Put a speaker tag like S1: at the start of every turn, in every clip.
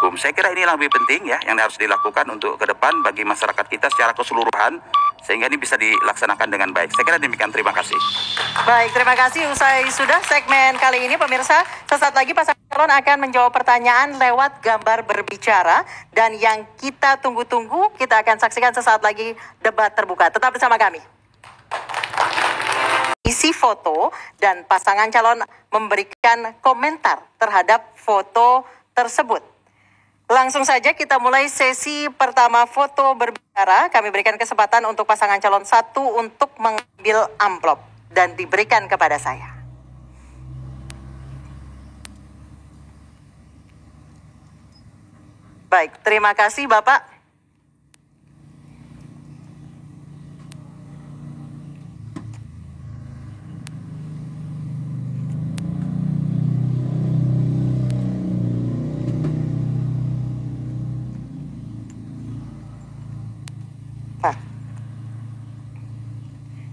S1: hukum. Saya kira inilah lebih penting ya yang harus dilakukan untuk ke depan bagi masyarakat kita secara keseluruhan sehingga ini bisa dilaksanakan dengan baik. Saya kira demikian, terima kasih.
S2: Baik, terima kasih. Usai sudah segmen kali ini pemirsa, sesaat lagi pasangan calon akan menjawab pertanyaan lewat gambar berbicara dan yang kita tunggu-tunggu kita akan saksikan sesaat lagi debat terbuka. Tetap bersama kami. Isi foto dan pasangan calon memberikan komentar terhadap foto tersebut. Langsung saja kita mulai sesi pertama foto berbicara. Kami berikan kesempatan untuk pasangan calon satu untuk mengambil amplop dan diberikan kepada saya. Baik, terima kasih Bapak.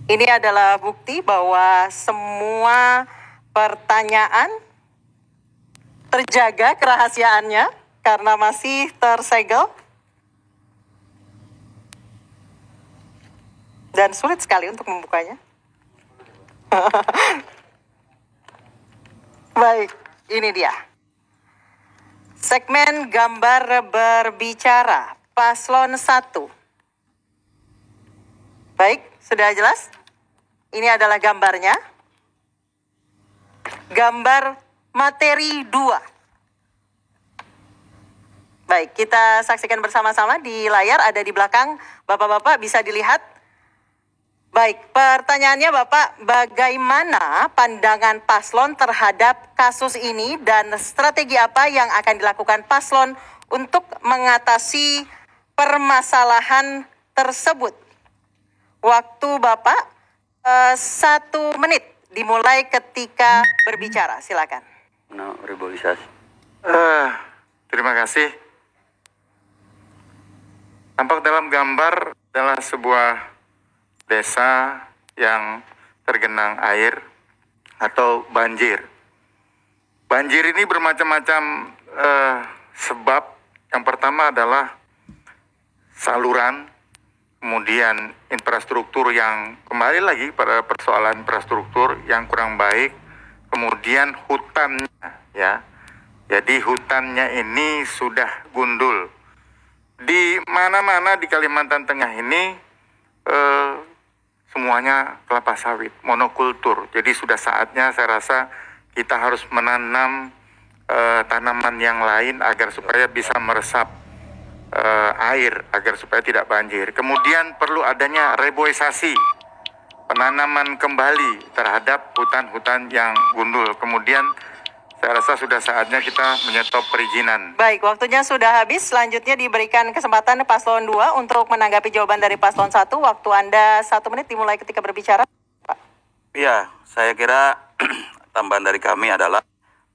S2: Ini adalah bukti bahwa semua pertanyaan terjaga kerahasiaannya karena masih tersegel. Dan sulit sekali untuk membukanya. Baik, ini dia. Segmen gambar berbicara, paslon 1. Baik, sudah jelas? Ini adalah gambarnya. Gambar materi 2. Baik, kita saksikan bersama-sama di layar, ada di belakang. Bapak-bapak bisa dilihat. Baik, pertanyaannya Bapak, bagaimana pandangan paslon terhadap kasus ini dan strategi apa yang akan dilakukan paslon untuk mengatasi permasalahan tersebut? Waktu Bapak 1 menit dimulai ketika berbicara. Silakan.
S3: Reboisasi. Terima kasih. Tampak dalam gambar adalah sebuah desa yang tergenang air atau banjir. Banjir ini bermacam-macam sebab. Yang pertama adalah saluran, kemudian infrastruktur yang kembali lagi pada persoalan infrastruktur yang kurang baik, kemudian hutannya ya. Jadi hutannya ini sudah gundul. Di mana-mana di Kalimantan Tengah ini semuanya kelapa sawit, monokultur. Jadi sudah saatnya saya rasa kita harus menanam tanaman yang lain agar supaya bisa meresap air, agar supaya tidak banjir. Kemudian perlu adanya reboisasi, penanaman kembali terhadap hutan-hutan yang gundul. Kemudian saya rasa sudah saatnya kita menyetop perizinan.
S2: Baik, waktunya sudah habis. Selanjutnya diberikan kesempatan paslon 2 untuk menanggapi jawaban dari paslon 1. Waktu Anda 1 menit dimulai ketika berbicara. Pak.
S1: Ya, saya kira tambahan dari kami adalah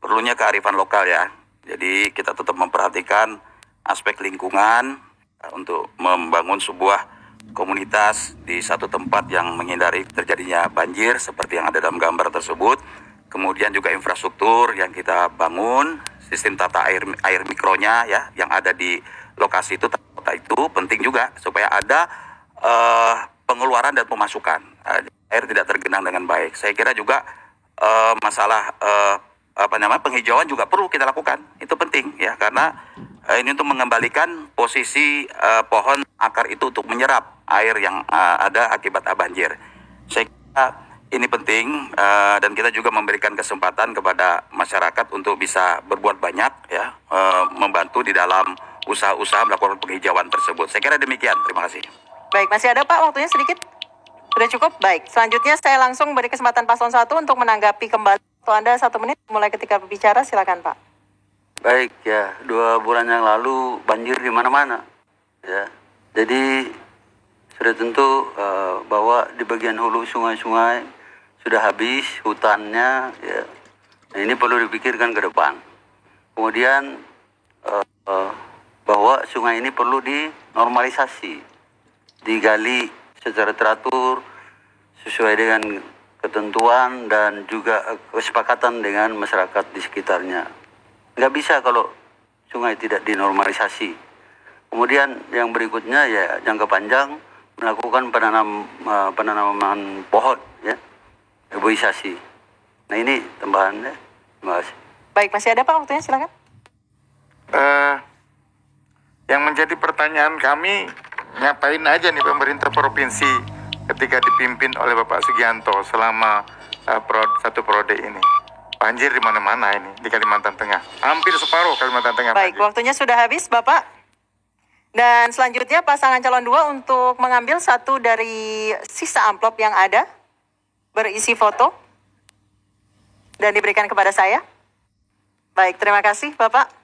S1: perlunya kearifan lokal ya. Jadi kita tetap memperhatikan aspek lingkungan untuk membangun sebuah komunitas di satu tempat yang menghindari terjadinya banjir seperti yang ada dalam gambar tersebut. Kemudian juga infrastruktur yang kita bangun, sistem tata air mikronya ya yang ada di lokasi itu, kota itu penting juga supaya ada pengeluaran dan pemasukan. Air tidak tergenang dengan baik. Saya kira juga masalah penghijauan juga perlu kita lakukan. Itu penting ya karena ini untuk mengembalikan posisi pohon akar itu untuk menyerap air yang ada akibat banjir. Saya kira ini penting dan kita juga memberikan kesempatan kepada masyarakat untuk bisa berbuat banyak ya, membantu di dalam usaha-usaha melakukan penghijauan tersebut. Saya kira demikian. Terima kasih.
S2: Baik, masih ada Pak waktunya sedikit? Sudah cukup? Baik, selanjutnya saya langsung beri kesempatan paslon 1 untuk menanggapi kembali. Waktu Anda 1 menit mulai ketika berbicara. Silakan Pak.
S3: Baik ya, 2 bulan yang lalu banjir di mana-mana ya. Jadi sudah tentu bahwa di bagian hulu sungai-sungai sudah habis hutannya ya. Nah, ini perlu dipikirkan ke depan. Kemudian bahwa sungai ini perlu dinormalisasi, digali secara teratur sesuai dengan ketentuan dan juga kesepakatan dengan masyarakat di sekitarnya. Nggak bisa kalau
S4: sungai tidak dinormalisasi. Kemudian yang berikutnya ya jangka panjang melakukan penanaman pohon ya, reboisasi. Nah ini tambahannya. Terima kasih.
S2: Baik, masih ada Pak waktunya, silakan.
S3: Yang menjadi pertanyaan kami, ngapain aja nih pemerintah provinsi ketika dipimpin oleh Bapak Sugianto selama satu periode ini? Banjir di mana-mana ini di Kalimantan Tengah, hampir separuh Kalimantan Tengah.
S2: Baik,
S3: banjir.
S2: waktunya sudah habis Bapak. Dan selanjutnya pasangan calon 2 untuk mengambil satu dari sisa amplop yang ada berisi foto dan diberikan kepada saya. Baik, terima kasih Bapak.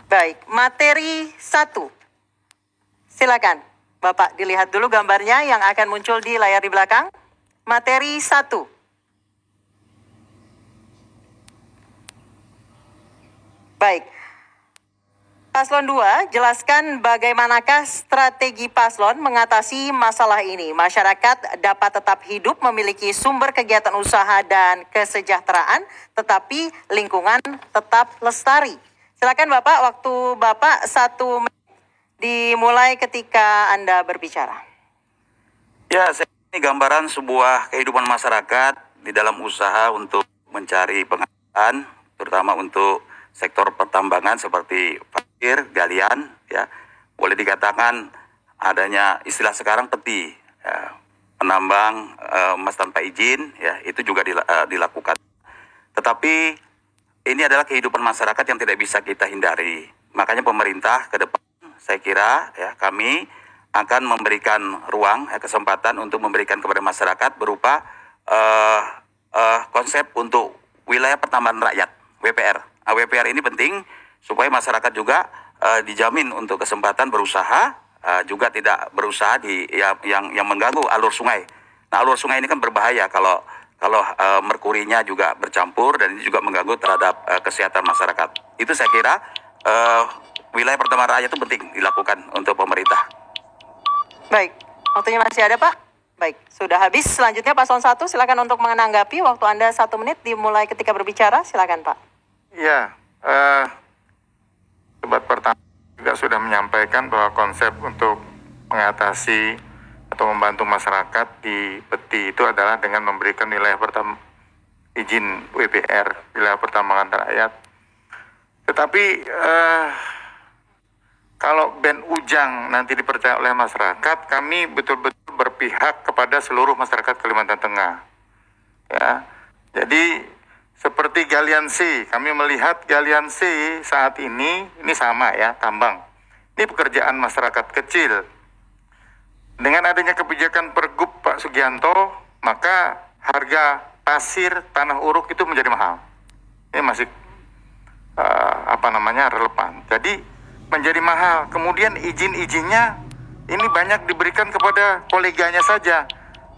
S2: Baik, materi 1. Silakan, Bapak dilihat dulu gambarnya yang akan muncul di layar di belakang. Materi 1. Baik. Paslon 2, jelaskan bagaimanakah strategi paslon mengatasi masalah ini. Masyarakat dapat tetap hidup, memiliki sumber kegiatan usaha dan kesejahteraan, tetapi lingkungan tetap lestari. Silakan Bapak, waktu Bapak 1 menit dimulai ketika Anda berbicara.
S1: Ya, ini gambaran sebuah kehidupan masyarakat di dalam usaha untuk mencari penghasilan, terutama untuk sektor pertambangan seperti pasir, galian, ya. Boleh dikatakan adanya istilah sekarang peti, ya. Penambang emas tanpa izin, ya, itu juga dilakukan. Tetapi ini adalah kehidupan masyarakat yang tidak bisa kita hindari. Makanya pemerintah ke depan, saya kira ya kami akan memberikan ruang, kesempatan untuk memberikan kepada masyarakat berupa konsep untuk wilayah pertambangan rakyat, WPR. WPR ini penting supaya masyarakat juga dijamin untuk kesempatan berusaha, juga tidak berusaha di yang mengganggu alur sungai. Nah, alur sungai ini kan berbahaya kalau merkurinya juga bercampur dan ini juga mengganggu terhadap kesehatan masyarakat. Itu saya kira wilayah pertambangan rakyat itu penting dilakukan untuk pemerintah.
S2: Baik, waktunya masih ada Pak. Baik, sudah habis. Selanjutnya paslon 1, silakan untuk menanggapi. Waktu Anda 1 menit dimulai ketika berbicara. Silakan Pak.
S3: Ya, debat pertama juga sudah menyampaikan bahwa konsep untuk mengatasi atau membantu masyarakat di peti itu adalah dengan memberikan izin WPR, wilayah pertambangan rakyat. Tetapi kalau Ben Ujang nanti dipercaya oleh masyarakat, kami betul-betul berpihak kepada seluruh masyarakat Kalimantan Tengah. Ya, jadi seperti galian C, kami melihat galian C saat ini sama ya, tambang. Ini pekerjaan masyarakat kecil. Dengan adanya kebijakan Pergub Pak Sugianto, maka harga pasir tanah uruk itu menjadi mahal. Ini masih relevan. Jadi menjadi mahal. Kemudian izin-izinnya ini banyak diberikan kepada koleganya saja,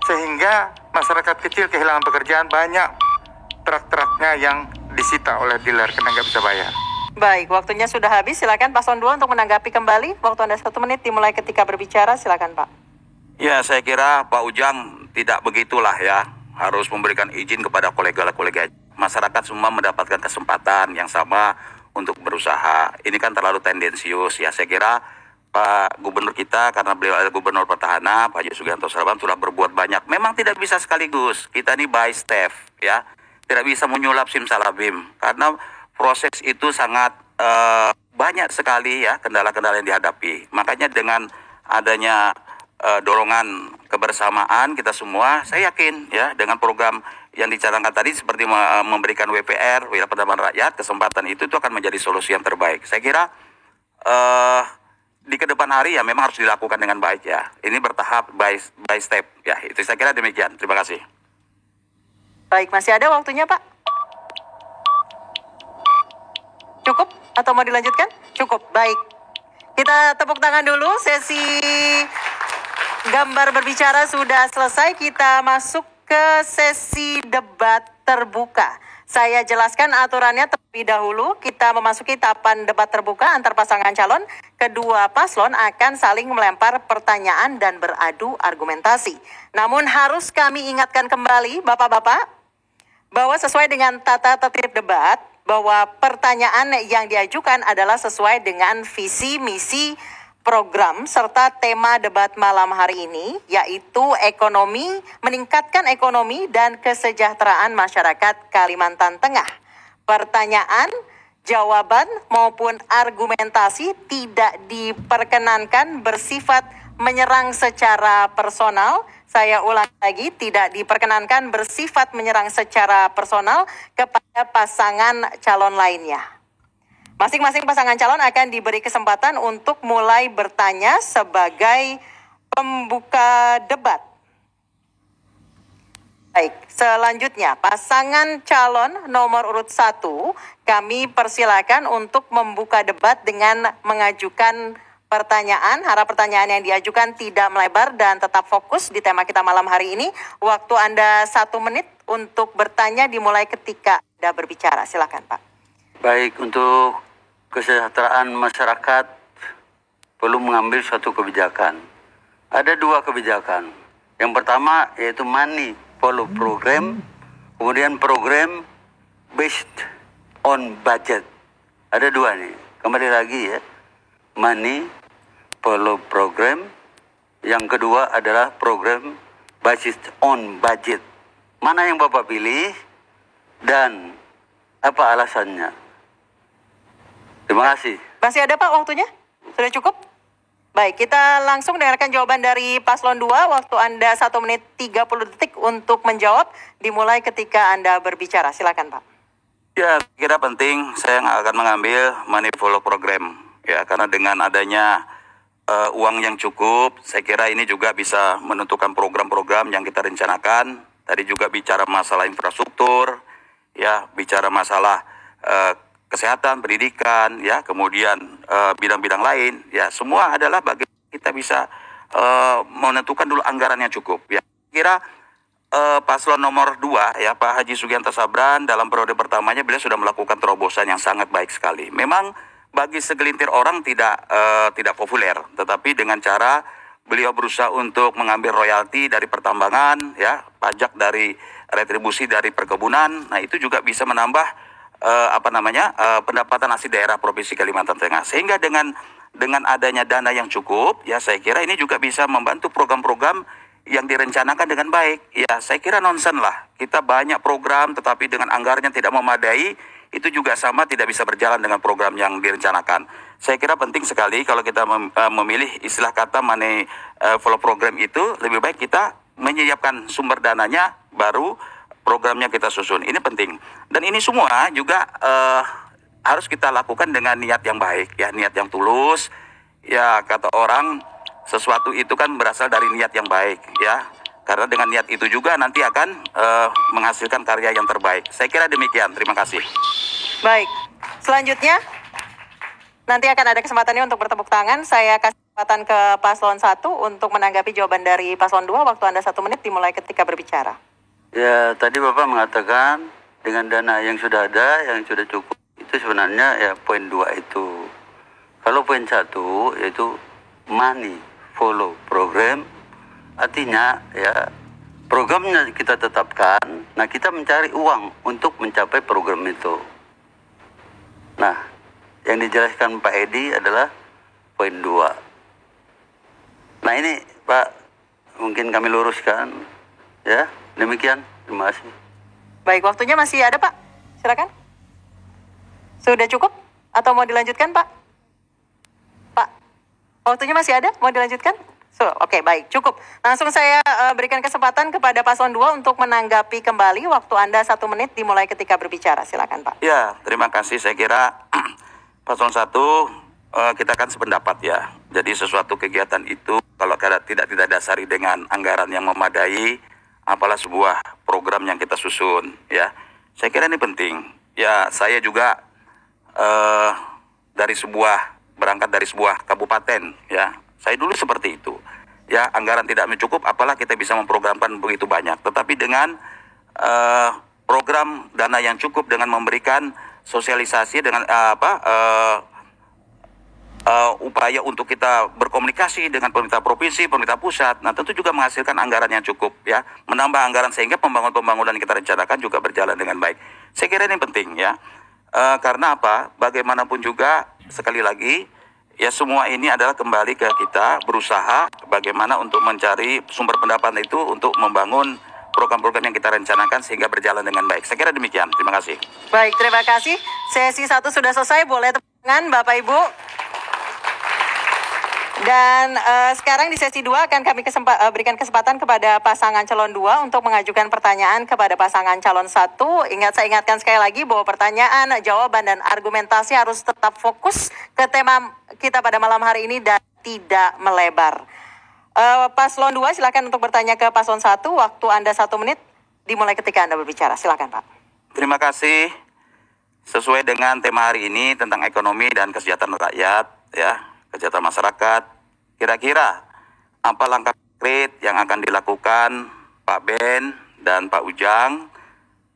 S3: sehingga masyarakat kecil kehilangan pekerjaan, banyak truk-truknya yang disita oleh dealer karena nggak bisa bayar.
S2: Baik, waktunya sudah habis. Silakan paslon 2 untuk menanggapi kembali. Waktu Anda 1 menit dimulai ketika berbicara. Silakan Pak.
S1: Ya, saya kira Pak Ujang tidak begitulah ya. Harus memberikan izin kepada kolega-kolega. Masyarakat semua mendapatkan kesempatan yang sama untuk berusaha. Ini kan terlalu tendensius ya. Saya kira Pak Gubernur kita, karena beliau adalah Gubernur Petahana, Pak Haji Sugianto Sarban, sudah berbuat banyak. Memang tidak bisa sekaligus. Kita ini by step ya. Tidak bisa menyulap simsalabim. Karena proses itu sangat banyak sekali ya kendala-kendala yang dihadapi. Makanya dengan adanya dorongan kebersamaan kita semua, saya yakin ya dengan program yang dicanangkan tadi seperti memberikan WPR, wilayah pertambangan rakyat, kesempatan itu akan menjadi solusi yang terbaik. Saya kira di kedepan hari ya memang harus dilakukan dengan baik ya. Ini bertahap by step ya. Itu saya kira demikian. Terima kasih.
S2: Baik, masih ada waktunya Pak? Cukup atau mau dilanjutkan? Cukup, baik. Kita tepuk tangan dulu, sesi gambar berbicara sudah selesai. Kita masuk ke sesi debat terbuka. Saya jelaskan aturannya terlebih dahulu. Kita memasuki tahapan debat terbuka antar pasangan calon. Kedua paslon akan saling melempar pertanyaan dan beradu argumentasi. Namun harus kami ingatkan kembali, Bapak-bapak, bahwa sesuai dengan tata tertib debat, bahwa pertanyaan yang diajukan adalah sesuai dengan visi, misi, program, serta tema debat malam hari ini, yaitu ekonomi, meningkatkan ekonomi dan kesejahteraan masyarakat Kalimantan Tengah. Pertanyaan, jawaban, maupun argumentasi tidak diperkenankan bersifat menyerang secara personal. Saya ulang lagi, tidak diperkenankan bersifat menyerang secara personal kepada pasangan calon lainnya. Masing-masing pasangan calon akan diberi kesempatan untuk mulai bertanya sebagai pembuka debat. Baik, selanjutnya pasangan calon nomor urut 1, kami persilakan untuk membuka debat dengan mengajukan pertanyaan. Harap pertanyaan yang diajukan tidak melebar dan tetap fokus di tema kita malam hari ini. Waktu Anda 1 menit untuk bertanya dimulai ketika Anda berbicara. Silakan, Pak.
S4: Baik, untuk kesejahteraan masyarakat perlu mengambil suatu kebijakan. Ada 2 kebijakan. Yang pertama yaitu money follow program, kemudian program based on budget. Ada 2 nih. Kembali lagi ya. Money follow program. Yang kedua adalah program based on budget. Mana yang Bapak pilih dan apa alasannya? Terima kasih.
S2: Masih ada Pak waktunya? Sudah cukup? Baik, kita langsung dengarkan jawaban dari paslon 2. Waktu Anda 1 menit 30 detik untuk menjawab. Dimulai ketika Anda berbicara. Silakan Pak.
S1: Ya, kira penting saya akan mengambil money follow program. Ya, karena dengan adanya uang yang cukup, saya kira ini juga bisa menentukan program-program yang kita rencanakan. Tadi juga bicara masalah infrastruktur, ya, bicara masalah kesehatan, pendidikan, ya, kemudian bidang-bidang lain, ya, semua adalah bagaimana kita bisa menentukan dulu anggaran yang cukup. Ya, kira paslon nomor 2, ya, Pak Haji Sugianto Sabran, dalam periode pertamanya beliau sudah melakukan terobosan yang sangat baik sekali. Memang bagi segelintir orang tidak populer, tetapi dengan cara beliau berusaha untuk mengambil royalti dari pertambangan, ya, pajak dari retribusi dari perkebunan. Nah, itu juga bisa menambah pendapatan asli daerah Provinsi Kalimantan Tengah. Sehingga dengan adanya dana yang cukup, ya, saya kira ini juga bisa membantu program-program yang direncanakan dengan baik. Ya, saya kira nonsen lah. Kita banyak program tetapi dengan anggarannya tidak memadai, itu juga sama tidak bisa berjalan dengan program yang direncanakan. Saya kira penting sekali kalau kita memilih istilah kata money follow program itu, lebih baik kita menyiapkan sumber dananya baru programnya kita susun. Ini penting. Dan ini semua juga harus kita lakukan dengan niat yang baik, ya, niat yang tulus. Ya, kata orang, sesuatu itu kan berasal dari niat yang baik, ya. Karena dengan niat itu juga nanti akan menghasilkan karya yang terbaik. Saya kira demikian. Terima kasih.
S2: Baik. Selanjutnya, nanti akan ada kesempatannya untuk bertepuk tangan. Saya kasih kesempatan ke paslon 1 untuk menanggapi jawaban dari paslon 2. Waktu Anda 1 menit dimulai ketika berbicara.
S4: Ya, tadi Bapak mengatakan dengan dana yang sudah ada, yang sudah cukup, itu sebenarnya ya poin 2 itu. Kalau poin 1 yaitu money follow program, artinya ya programnya kita tetapkan, nah kita mencari uang untuk mencapai program itu. Nah, yang dijelaskan Pak Edi adalah poin 2. Nah ini Pak, mungkin kami luruskan, ya. Demikian, terima kasih.
S2: Baik, waktunya masih ada Pak. Silakan. Sudah cukup? Atau mau dilanjutkan Pak? Pak, waktunya masih ada? Mau dilanjutkan? Oke, baik, cukup. Langsung saya berikan kesempatan kepada paslon 2 untuk menanggapi kembali. Waktu Anda 1 menit dimulai ketika berbicara. Silakan Pak.
S1: Ya, terima kasih. Saya kira paslon 1 kita kan sependapat, ya. Jadi sesuatu kegiatan itu kalau tidak dasari dengan anggaran yang memadai, apalah sebuah program yang kita susun, ya. Saya kira ini penting. Ya, saya juga berangkat dari sebuah kabupaten, ya. Saya dulu seperti itu. Ya, anggaran tidak mencukup, apalah kita bisa memprogramkan begitu banyak. Tetapi dengan program dana yang cukup dengan memberikan sosialisasi dengan upaya untuk kita berkomunikasi dengan pemerintah provinsi, pemerintah pusat. Nah, tentu juga menghasilkan anggaran yang cukup ya, menambah anggaran sehingga pembangunan yang kita rencanakan juga berjalan dengan baik. Saya kira ini penting ya, karena apa? Bagaimanapun juga sekali lagi ya, semua ini adalah kembali ke kita berusaha bagaimana untuk mencari sumber pendapatan itu untuk membangun program-program yang kita rencanakan sehingga berjalan dengan baik. Saya kira demikian. Terima kasih.
S2: Baik, terima kasih. Sesi 1 sudah selesai. Boleh tepuk tangan Bapak Ibu. Dan sekarang di sesi 2 akan kami berikan kesempatan kepada pasangan calon 2 untuk mengajukan pertanyaan kepada pasangan calon 1. Saya ingatkan sekali lagi bahwa pertanyaan, jawaban, dan argumentasi harus tetap fokus ke tema kita pada malam hari ini dan tidak melebar. Paslon 2 silakan untuk bertanya ke paslon 1. Waktu Anda 1 menit dimulai ketika Anda berbicara. Silakan Pak.
S1: Terima kasih. Sesuai dengan tema hari ini tentang ekonomi dan kesejahteraan rakyat ya, kesejahteraan masyarakat, kira-kira apa langkah konkret yang akan dilakukan Pak Ben dan Pak Ujang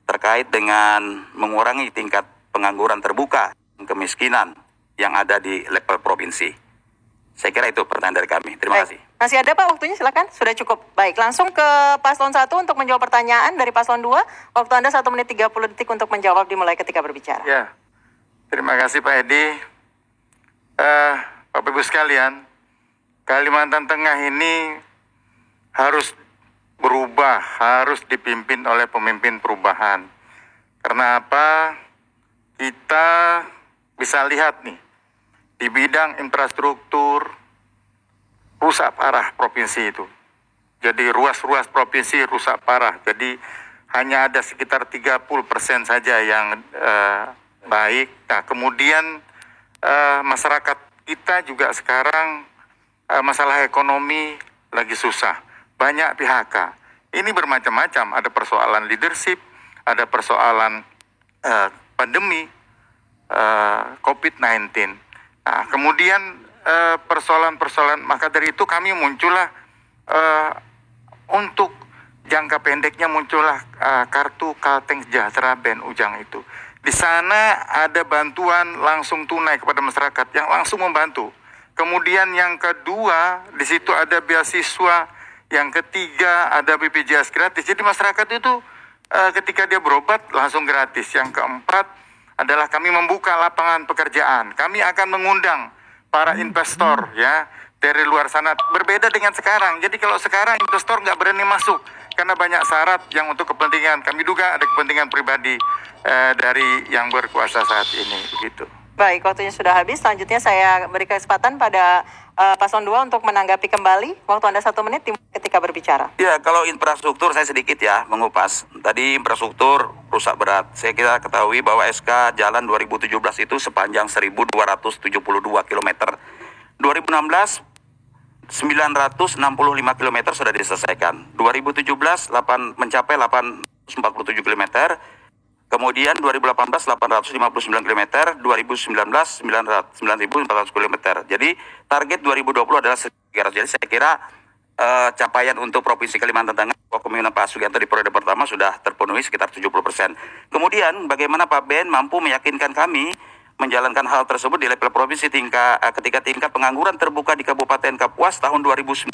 S1: terkait dengan mengurangi tingkat pengangguran terbuka dan kemiskinan yang ada di level provinsi? Saya kira itu pertanyaan dari kami. Terima kasih.
S2: Masih ada Pak waktunya, silakan. Sudah cukup. Baik, langsung ke paslon 1 untuk menjawab pertanyaan dari paslon 2. Waktu Anda 1 menit 30 detik untuk menjawab dimulai ketika berbicara.
S3: Ya, terima kasih Pak Edi. Bapak Ibu sekalian, Kalimantan Tengah ini harus berubah, harus dipimpin oleh pemimpin perubahan. Karena apa? Kita bisa lihat nih, di bidang infrastruktur, rusak parah provinsi itu. Jadi ruas-ruas provinsi rusak parah. Jadi hanya ada sekitar 30% saja yang baik. Nah, kemudian masyarakat kita juga sekarang masalah ekonomi lagi susah, banyak PHK. Ini bermacam-macam, ada persoalan leadership, ada persoalan pandemi COVID-19. Nah, kemudian persoalan-persoalan, maka dari itu kami muncullah untuk jangka pendeknya muncullah kartu Kalteng Sejahtera Ben Ujang itu. Di sana ada bantuan langsung tunai kepada masyarakat yang langsung membantu. Kemudian yang kedua, di situ ada beasiswa. Yang ketiga ada BPJS gratis. Jadi masyarakat itu ketika dia berobat langsung gratis. Yang keempat adalah kami membuka lapangan pekerjaan. Kami akan mengundang para investor ya dari luar sana. Berbeda dengan sekarang. Jadi kalau sekarang investor nggak berani masuk karena banyak syarat yang untuk kepentingan. Kami duga ada kepentingan pribadi dari yang berkuasa saat ini, begitu.
S2: Baik, waktunya sudah habis. Selanjutnya saya beri kesempatan pada paslon 2 untuk menanggapi kembali. Waktu Anda 1 menit ketika berbicara.
S1: Ya, kalau infrastruktur saya sedikit ya mengupas. Tadi infrastruktur rusak berat. Saya kira ketahui bahwa SK Jalan 2017 itu sepanjang 1.272 km. 2016 965 km sudah diselesaikan. 2017 mencapai 847 km. Kemudian 2018 859 km, 2019 9.400 km. Jadi target 2020 adalah 300. Jadi saya kira capaian untuk Provinsi Kalimantan Tengah, kepemimpinan Pak Sugianto di periode pertama sudah terpenuhi sekitar 70%. Kemudian bagaimana Pak Ben mampu meyakinkan kami menjalankan hal tersebut di level provinsi ketika tingkat pengangguran terbuka di Kabupaten Kapuas tahun 2019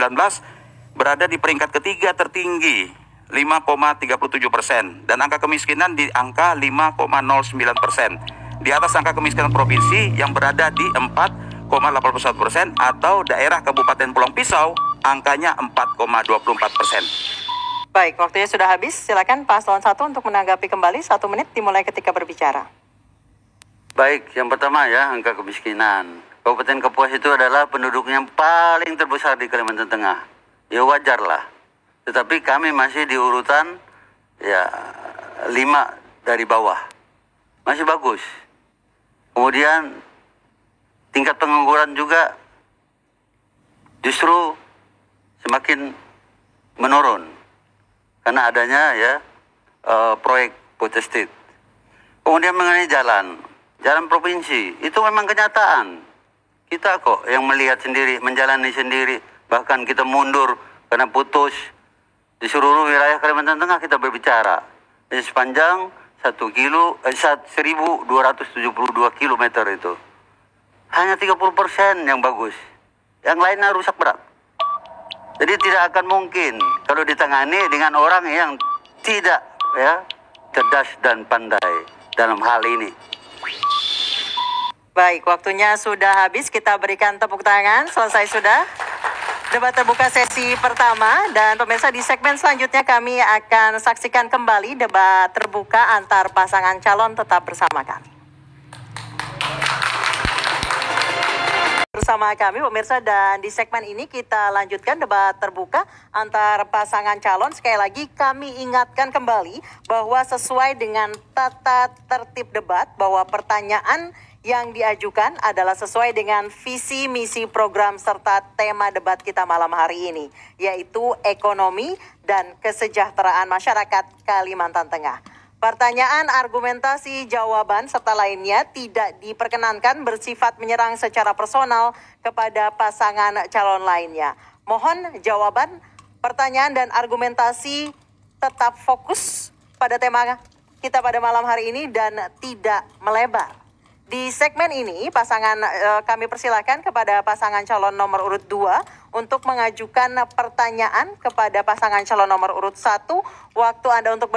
S1: berada di peringkat ketiga tertinggi 5,37% dan angka kemiskinan di angka 5,09%, di atas angka kemiskinan provinsi yang berada di 4,81% atau daerah Kabupaten Pulang Pisau angkanya 4,24%.
S2: Baik, waktunya sudah habis. Silakan paslon 1 untuk menanggapi kembali. 1 menit dimulai ketika berbicara.
S4: Baik, yang pertama ya, angka kemiskinan. Kabupaten Kapuas itu adalah penduduk yang paling terbesar di Kalimantan Tengah. Ya wajar lah. Tetapi kami masih di urutan ya 5 dari bawah. Masih bagus. Kemudian tingkat pengangguran juga justru semakin menurun karena adanya ya proyek Potestit. Kemudian mengenai jalan provinsi itu memang kenyataan. Kita kok yang melihat sendiri, menjalani sendiri, bahkan kita mundur karena putus. Di seluruh wilayah Kalimantan Tengah kita berbicara. sepanjang 1.272 kilometer itu. Hanya 30% yang bagus. Yang lainnya rusak berat. Jadi tidak akan mungkin kalau ditangani dengan orang yang tidak cerdas dan pandai dalam hal ini.
S2: Baik, waktunya sudah habis. Kita berikan tepuk tangan. Selesai sudah debat terbuka sesi pertama. Dan pemirsa, di segmen selanjutnya kami akan saksikan kembali debat terbuka antar pasangan calon. Tetap bersama kami. Bersama kami pemirsa, dan di segmen ini kita lanjutkan debat terbuka antar pasangan calon. Sekali lagi kami ingatkan kembali bahwa sesuai dengan tata tertib debat, bahwa pertanyaan yang diajukan adalah sesuai dengan visi misi program serta tema debat kita malam hari ini, yaitu ekonomi dan kesejahteraan masyarakat Kalimantan Tengah. Pertanyaan, argumentasi, jawaban, serta lainnya tidak diperkenankan bersifat menyerang secara personal kepada pasangan calon lainnya. Mohon jawaban, pertanyaan, dan argumentasi tetap fokus pada tema kita pada malam hari ini dan tidak melebar. Di segmen ini, kami persilakan kepada pasangan calon nomor urut 2 untuk mengajukan pertanyaan kepada pasangan calon nomor urut 1. Waktu Anda untuk